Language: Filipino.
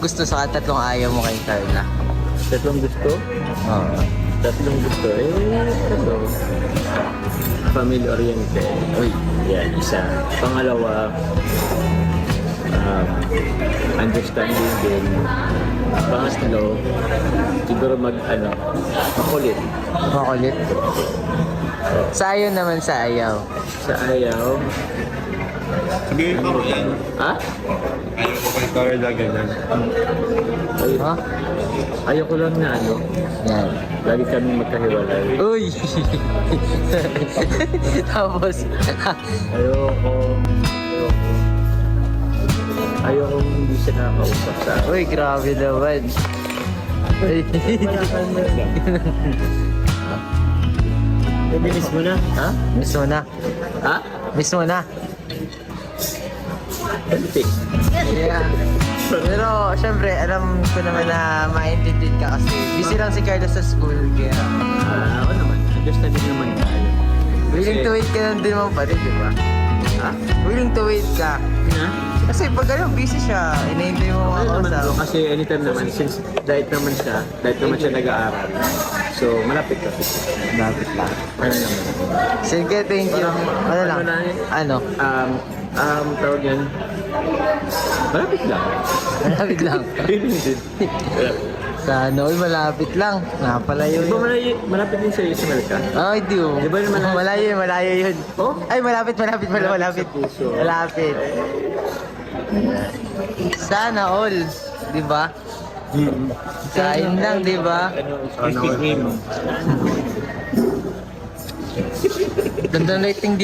Gusto sa tatlong ayaw mo kay Carla? Tatlong gusto? Oo. Tatlong gusto? Ito. Family oriented. Uy. Yan, isa. Pangalawa, understanding din. Pangatlo, siguro makulit. Makulit. Sa ayaw naman sa ayaw. Sa ayaw, Sabihin ko yan. ha? Ayaw ko kay Carla, ganyan. Ha? Ayaw ko lang na Yan. lagi kami magkahiwalay. Uy! Tapos, Ayoko hindi siya nakakausap sa akin. uy, grabe naman. Uy. Bibilis mo na, ha? Miss mo na. Ha? Miss mo na. Palitik. Yeah. Pero, syempre, alam ko naman na maintindihan ka kasi busy lang si Carla sa school, kaya Ako naman, understanding naman tayo. willing to wait ka lang din naman pa rin, di ba? Ha? Willing to wait ka. Na? Kasi pag busy siya, inaintay mo Ano naman bro, makausap. kasi anytime naman, since diet naman siya nag-aaral. So, malapit ka. Lapit lang. Ano naman? Sige, thank you. Ano lang? Ano? Tawag yan. Malapit lang. Malapit lang. Feeling din. Sana, uy, malapit lang. Napalayo Di ba yun. malapit din sa Ismael ka? Oh, hindi oh. Di ba naman Malayo yun. Oh? Ay, malapit. Malapit sa puso. Malapit. Sana all. Di ba? Kain lang, di ba? Specific name. Ganda na iting